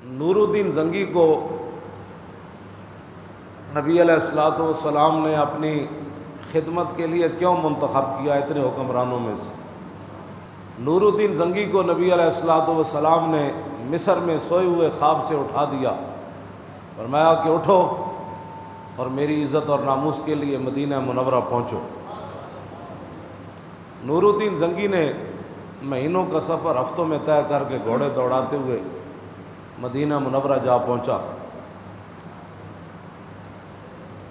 نور الدین زنگی کو نبی علیہ الصلوۃ والسلام نے اپنی خدمت کے لیے کیوں منتخب کیا اتنے حکمرانوں میں سے؟ نور الدین زنگی کو نبی علیہ الصلوۃ والسلام نے مصر میں سوئے ہوئے خواب سے اٹھا دیا، فرمایا کہ اٹھو اور میری عزت اور ناموس کے لیے مدینہ منورہ پہنچو۔ نور الدین زنگی نے مہینوں کا سفر ہفتوں میں طے کر کے گھوڑے دوڑاتے ہوئے مدینہ منورہ جا پہنچا۔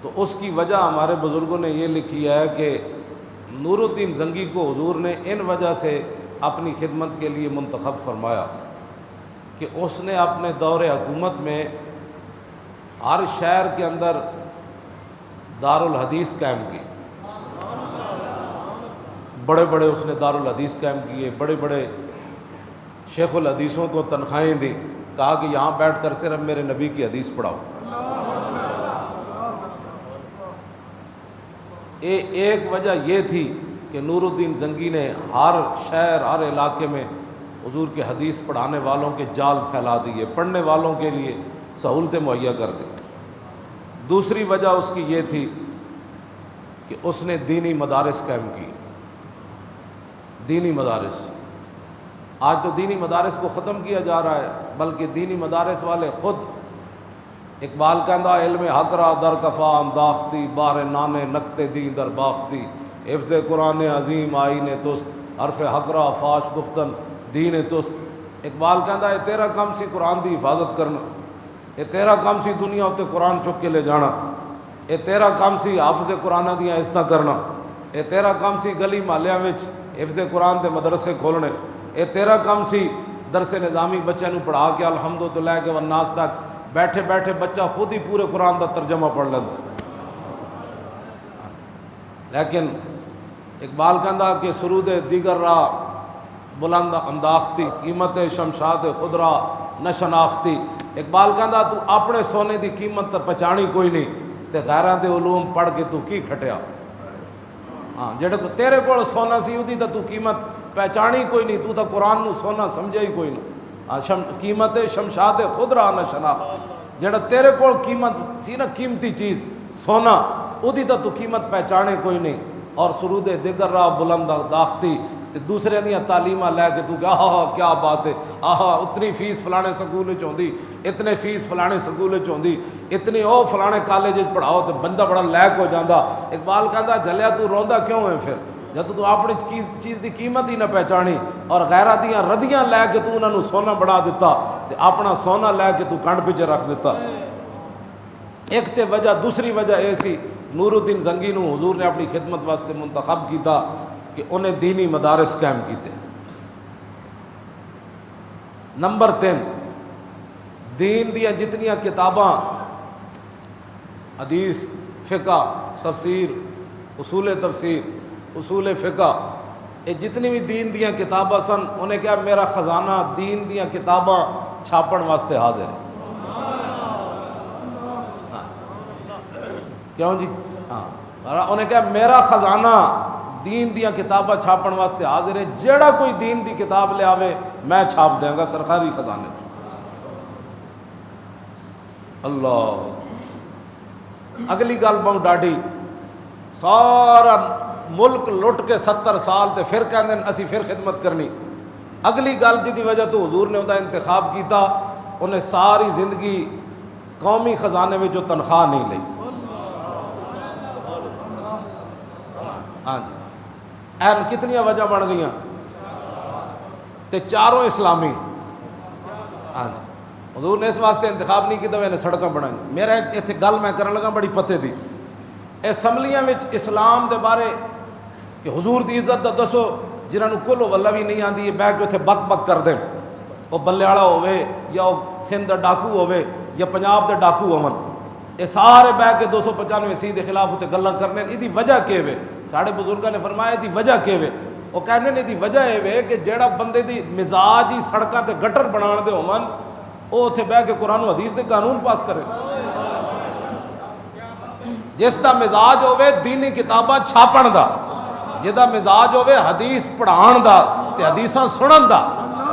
تو اس کی وجہ ہمارے بزرگوں نے یہ لکھی ہے کہ نور الدین زنگی کو حضور نے ان وجہ سے اپنی خدمت کے لیے منتخب فرمایا کہ اس نے اپنے دور حکومت میں ہر شہر کے اندر دارالحدیث قائم کی، بڑے بڑے اس نے دارالحدیث قائم کیے، بڑے بڑے شیخ الحدیثوں کو تنخواہیں دی، کہا کہ یہاں بیٹھ کر صرف میرے نبی کی حدیث پڑھاؤ۔ ایک وجہ یہ تھی کہ نور الدین زنگی نے ہر شہر ہر علاقے میں حضور کے حدیث پڑھانے والوں کے جال پھیلا دیے، پڑھنے والوں کے لیے سہولتیں مہیا کر دی۔ دوسری وجہ اس کی یہ تھی کہ اس نے دینی مدارس قائم کی، دینی مدارس۔ آج تو دینی مدارس کو ختم کیا جا رہا ہے، بلکہ دینی مدارس والے خود، اقبال کہندہ علم حق را در کفا انداختی، بار نانے نکتے دین در باختی، حفظ قرآن عظیم آئین تست، حرف حق را فاش گفتن دین تست۔ اقبال کہندہ ہے تیرا کام سی قرآن دی حفاظت کرنا، یہ تیرا کام سی دنیا ہوتے قرآن چک کے لے جانا، یہ تیرا کام سی حافظ قرآن دیاں عزتاں کرنا، یہ تیرا کام سی گلی محلیاں وچ حفظ قرآن دے مدرسے کھولنے، یہ تیرا کام سی درس نظامی بچے نو پڑھا کے الحمد تو لے کے والناس تک بیٹھے بیٹھے بچہ خود ہی پورے قرآن دا ترجمہ پڑھ لینا۔ لیکن اقبال کہندہ کہ سرود دیگر را بلند انداختی، قیمت شمشاد خود را نہ شناختی۔ اقبال کہندہ تو اپنے سونے دی قیمت پہچانی کوئی نہیں تے غیراں دے علوم پڑھ کے تو کی کھٹیا۔ ہاں جڑے کو تیرے کول سونا سی اودی تے تو قیمت پہچانی کوئی نہیں، تو تے قرآن نو سونا سمجھا ہی کوئی نہیں۔ قیمت شمشاد خود را نہ شناختی، جڑا تیرے کول قیمت سی نا قیمتی چیز سونا، اودی تے تو قیمت پہچانے کوئی نہیں۔ اور سرود دیگر را بلند داختی، تے دوسرے دیاں تعلیماں لے کے تو کہ آہا کیا بات ہے، آہا اتنی فیس فلانے سکول وچ ہوندی، اتنے فیس فلانے سکول وچ ہوندی، اتنی او فلانے کالج وچ پڑھاؤ تے بندہ بڑا لائق ہو جاندا۔ اقبال کہندا جھلیا تو روندا کیوں ہے پھر جب تو اپنی چیز دی قیمت ہی نہ پہچانی، اور غیراں دیاں ردیاں لے کے تو انہاں نو سونا بنا دیتا تے اپنا سونا لے کے تو کنڈ پیچھے رکھ دیتا۔ ایک تے وجہ، دوسری وجہ اے سی نور الدین زنگی نو حضور نے اپنی خدمت واسطے منتخب کیتا کہ انہیں دینی مدارس قائم کیتے۔ نمبر 3، دین دیاں جتنیاں کتاباں حدیث، فقہ، تفسیر، اصول تفسیر، اصول فقہ، یہ جتنی بھی دین دیاں کتاباں سن، انہیں کہا میرا خزانہ دین دیاں کتاباں چھاپن واسطے حاضر ہے۔ کیوں جی؟ ہاں انہیں کہا میرا خزانہ دین دیاں کتاباں چھاپن واسطے حاضر ہے، جیڑا کوئی دین دی کتاب لے آوے میں چھاپ دیں گا سرکاری خزانے۔ اللہ، اگلی گل بہت ڈاڈی، سارا ملک لٹ کے 70 سال تے پھر کہندے اسی پھر خدمت کرنی۔ اگلی گل جی دی وجہ تو حضور نے انہیں انتخاب کیتا، انہیں ساری زندگی قومی خزانے میں جو تنخواہ نہیں لئی۔ ہاں جی، این کتنی وجہ بن گئیاں تے چاروں اسلامی۔ ہاں جی، حضور نے اس واسطے انتخاب نہیں کیتا انہیں سڑکاں بنائی۔ میرا ایتھے گل میں کرن لگا بڑی پتے دی، اسمبلیاں وچ اسلام دے بارے کہ حضور دی عزت دا دسو، جنہاں نو کلو واللہ بھی نہیں آندی، بہ کے اتھے بک بک کر دیں، وہ بلے والا ہوئے یا وہ سندھ دا ڈاکو ہوئے یا پنجاب دے ڈاکو ہون، یہ سارے بہ کے 295 دے خلاف اتنے گلاں کرنے۔ یہ وجہ کیا ہے؟ ساڑھے بزرگاں نے فرمایا یہ وجہ کیا ہے؟ وہ کہتے ہیں یہ وجہ یہ ہے کہ جیڑا بندے دی مزاج ہی سڑکاں تے گٹر بنان دے ہون، وہ اتنے بہ کے قرآن و حدیث دے قانون پاس کرے۔ جس دا مزاج ہوئے دینی کتاباں چھاپن دا، جہاں مزاج ہوئے حدیث پڑھان دا تے حدیثاں سنن دا،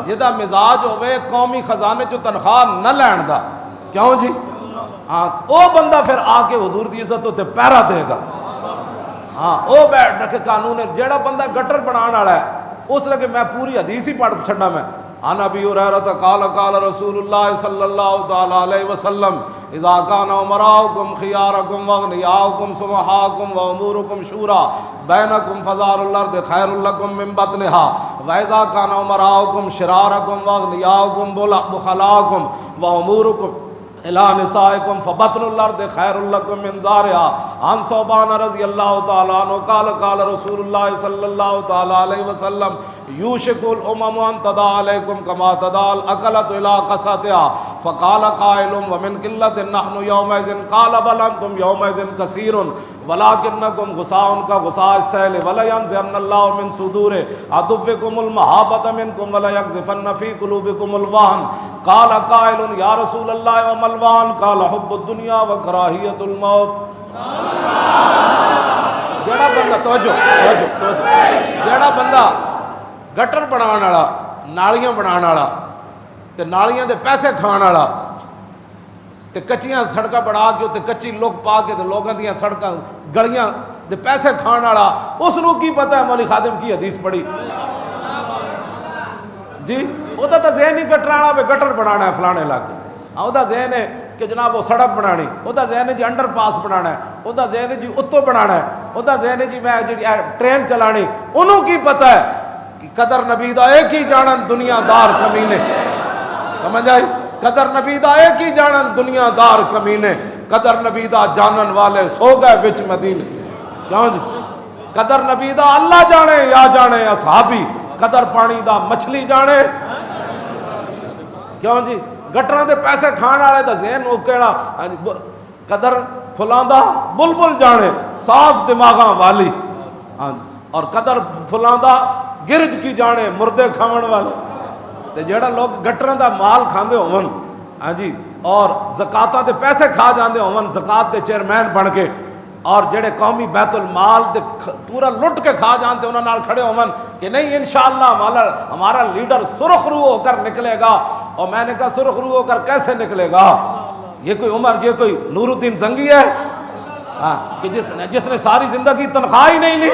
جہدا مزاج ہوئے قومی خزانے چو تنخواہ نہ لین دا، کیوں جی؟ ہاں او بندہ پھر آ کے حضور دی عزت تے پیرا دے گا. ہاں او بیٹھ رکھے قانون ہے. جیڑا بندہ گٹر بنان والا ہے اس لگے میں پوری حدیث ہی پڑھ چھڑنا میں. عن ابی ہریرہ قال قال رسول اللہ صلی اللہ تعالی علیہ وسلم اذا كان امراؤكم خياركم واغنياؤكم سمحاؤكم واموركم شورى بينكم فزار الارض خير لكم من بطنها واذا كان امراؤكم شراركم واغنياؤكم بخلاؤكم واموركم الى نسائكم فبطن الارض خير لكم من زارها. عن ثوبان رضی اللہ تعالی عنہ قال قال رسول اللہ صلی اللہ تعالی علیہ وسلم یوشک الامم ان تدع علیکم کما تدع الاکلۃ الى قصتها فقال قائل ومن قلۃ نحن یومئذ قال بل انتم یومئذ کثیر ولکنکم غثاء كغثاء السیل ولینزعن اللہ من صدور عدوکم المہابۃ منکم وليقذفن فی قلوبکم الوہن. قال قائل یا رسول اللہ وما الوہن قال حب الدنیا وکراہیۃ الموت. جڑا بندہ توجہ جڑا بندہ گٹر بنان والا، نالیاں بنان والا تے نالیاں دے پیسے کھان والا تے کچیاں سڑکاں بنا کے تے کچی لوک پا کے تے لوگاں دیاں سڑکاں گلیاں دے پیسے کھان والا، اس نو کی پتہ ہے مولی خادم کی حدیث پڑھی جی؟ او دا ذہن ہی گٹرانا پہ گٹر بنانا ہے فلانے علاقے. او دا ذہن ہے کہ جناب وہ سڑک بنانی، او دا ذہن ہے جی انڈر پاس بنانا ہے، او دا ذہن ہے جی اتو بنانا ہے، او دا ذہن ہے جی میں جی ٹرین چلانی. انہوں کی پتہ ہے کہ قدر نبی دا ایک ہی جانن دنیا دار کمینے. سمجھ آئی؟ قدر نبی دا ایک ہی جانن دنیا دار کمینے. قدر نبی دا جانن والے سو گئے وچ مدینے. کیوں جی؟ قدر نبی دا اللہ جانے یا جانے اصحابی، قدر پانی دا مچھلی جانے. کیوں جی؟ گٹراں دے پیسے کھان والے دا ذہن او کیڑا قدر فلاں دا بلبل جانے صاف دماغاں والی، اور قدر فلاں دا گرج کی جانے مردے کھاون والے. تے جڑا لوگ گٹراں دا مال کھاندے ہون ہاں جی اور زکاتاں دے پیسے کھا جاندے ہون زکات دے چیئرمین بن کے، اور جڑے قومی بیت المال دے پورا لٹ کے کھا جانتے انہاں نال کھڑے ہون کہ نہیں انشاءاللہ ہمارا لیڈر سرخ رو ہو کر نکلے گا. اور میں نے کہا سرخ رو ہو کر کیسے نکلے گا؟ یہ کوئی عمر، یہ کوئی نور الدین زنگی ہے کہ جس نے ساری زندگی تنخواہ ہی نہیں لی؟